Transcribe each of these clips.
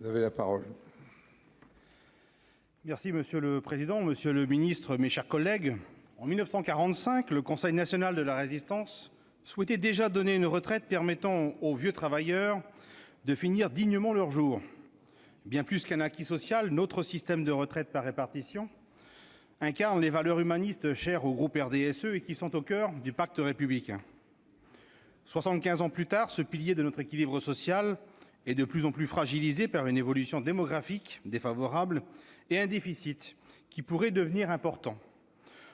Vous avez la parole. Merci Monsieur le Président, Monsieur le Ministre, mes chers collègues. En 1945, le Conseil national de la Résistance souhaitait déjà donner une retraite permettant aux vieux travailleurs de finir dignement leurs jours. Bien plus qu'un acquis social, notre système de retraite par répartition incarne les valeurs humanistes chères au groupe RDSE et qui sont au cœur du pacte républicain. 75 ans plus tard, ce pilier de notre équilibre social est de plus en plus fragilisé par une évolution démographique défavorable et un déficit qui pourrait devenir important.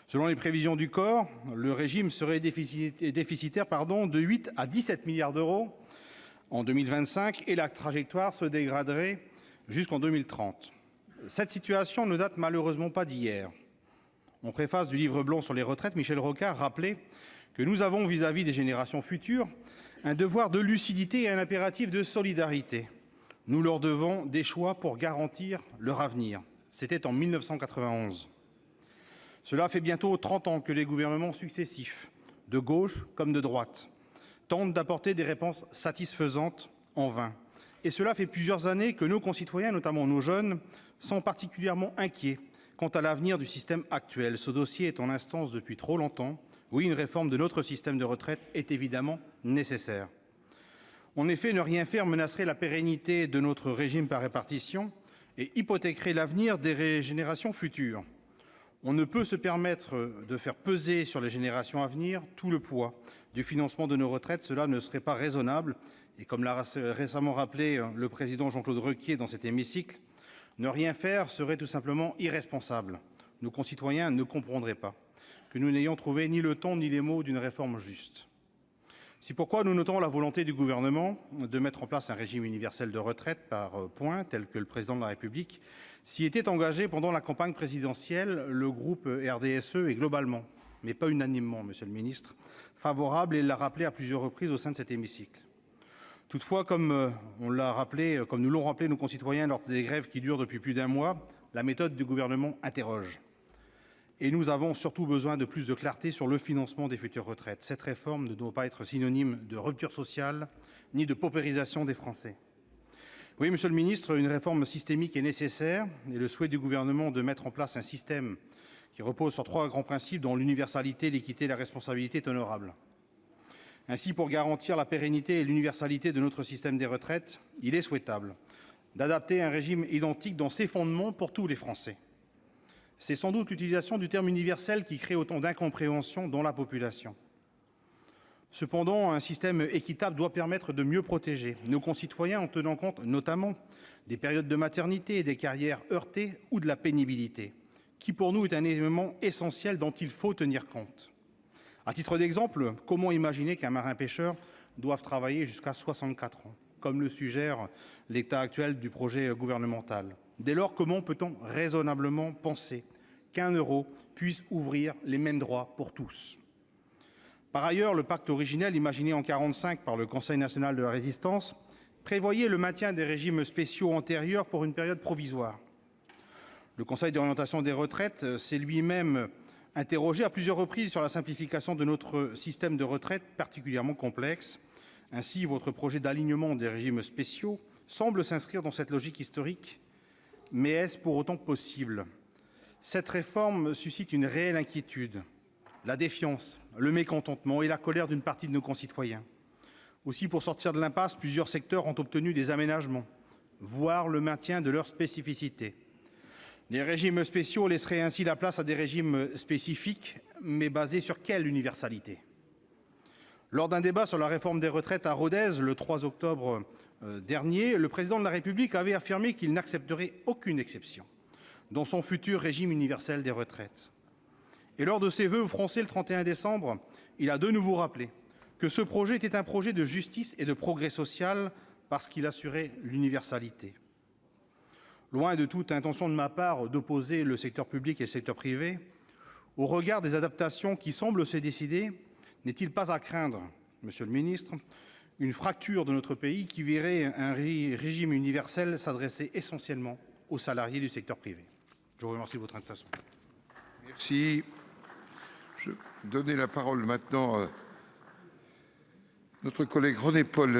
Selon les prévisions du COR, le régime serait déficitaire de 8 à 17 milliards d'euros en 2025 et la trajectoire se dégraderait jusqu'en 2030. Cette situation ne date malheureusement pas d'hier. En préface du livre blanc sur les retraites, Michel Rocard rappelait que nous avons vis-à-vis des générations futures un devoir de lucidité et un impératif de solidarité. Nous leur devons des choix pour garantir leur avenir. C'était en 1991. Cela fait bientôt 30 ans que les gouvernements successifs, de gauche comme de droite, tentent d'apporter des réponses satisfaisantes en vain. Et cela fait plusieurs années que nos concitoyens, notamment nos jeunes, sont particulièrement inquiets quant à l'avenir du système actuel. Ce dossier est en instance depuis trop longtemps. Oui, une réforme de notre système de retraite est évidemment nécessaire. En effet, ne rien faire menacerait la pérennité de notre régime par répartition et hypothéquerait l'avenir des générations futures. On ne peut se permettre de faire peser sur les générations à venir tout le poids du financement de nos retraites. Cela ne serait pas raisonnable. Et comme l'a récemment rappelé le président Jean-Claude Requier dans cet hémicycle, ne rien faire serait tout simplement irresponsable. Nos concitoyens ne comprendraient pas que nous n'ayons trouvé ni le ton ni les mots d'une réforme juste. C'est pourquoi nous notons la volonté du gouvernement de mettre en place un régime universel de retraite par points, tel que le président de la République s'y était engagé pendant la campagne présidentielle. Le groupe RDSE est globalement, mais pas unanimement, Monsieur le Ministre, favorable et l'a rappelé à plusieurs reprises au sein de cet hémicycle. Toutefois, comme nous l'ont rappelé nos concitoyens lors des grèves qui durent depuis plus d'un mois, la méthode du gouvernement interroge. Et nous avons surtout besoin de plus de clarté sur le financement des futures retraites. Cette réforme ne doit pas être synonyme de rupture sociale ni de paupérisation des Français. Oui, Monsieur le Ministre, une réforme systémique est nécessaire et le souhait du gouvernement de mettre en place un système qui repose sur 3 grands principes dont l'universalité, l'équité et la responsabilité est honorable. Ainsi, pour garantir la pérennité et l'universalité de notre système des retraites, il est souhaitable d'adapter un régime identique dans ses fondements pour tous les Français. C'est sans doute l'utilisation du terme universel qui crée autant d'incompréhension dans la population. Cependant, un système équitable doit permettre de mieux protéger nos concitoyens en tenant compte notamment des périodes de maternité, des carrières heurtées ou de la pénibilité, qui pour nous est un élément essentiel dont il faut tenir compte. À titre d'exemple, comment imaginer qu'un marin-pêcheur doive travailler jusqu'à 64 ans, comme le suggère l'état actuel du projet gouvernemental? Dès lors, comment peut-on raisonnablement penser qu'un euro puisse ouvrir les mêmes droits pour tous? Par ailleurs, le pacte originel imaginé en 1945 par le Conseil national de la Résistance prévoyait le maintien des régimes spéciaux antérieurs pour une période provisoire. Le Conseil d'orientation des retraites s'est lui-même interrogé à plusieurs reprises sur la simplification de notre système de retraite particulièrement complexe. Ainsi, votre projet d'alignement des régimes spéciaux semble s'inscrire dans cette logique historique. Mais est-ce pour autant possible? Cette réforme suscite une réelle inquiétude, la défiance, le mécontentement et la colère d'une partie de nos concitoyens. Aussi, pour sortir de l'impasse, plusieurs secteurs ont obtenu des aménagements, voire le maintien de leurs spécificités. Les régimes spéciaux laisseraient ainsi la place à des régimes spécifiques, mais basés sur quelle universalité? Lors d'un débat sur la réforme des retraites à Rodez, le 3 octobre dernier, le président de la République avait affirmé qu'il n'accepterait aucune exception dans son futur régime universel des retraites. Et lors de ses vœux aux Français le 31 décembre, il a de nouveau rappelé que ce projet était un projet de justice et de progrès social parce qu'il assurait l'universalité. Loin de toute intention de ma part d'opposer le secteur public et le secteur privé, au regard des adaptations qui semblent se décider, n'est-il pas à craindre, Monsieur le Ministre, une fracture de notre pays qui verrait un régime universel s'adresser essentiellement aux salariés du secteur privé? Je vous remercie de votre attention. Merci. Je vais donner la parole maintenant à notre collègue René-Paul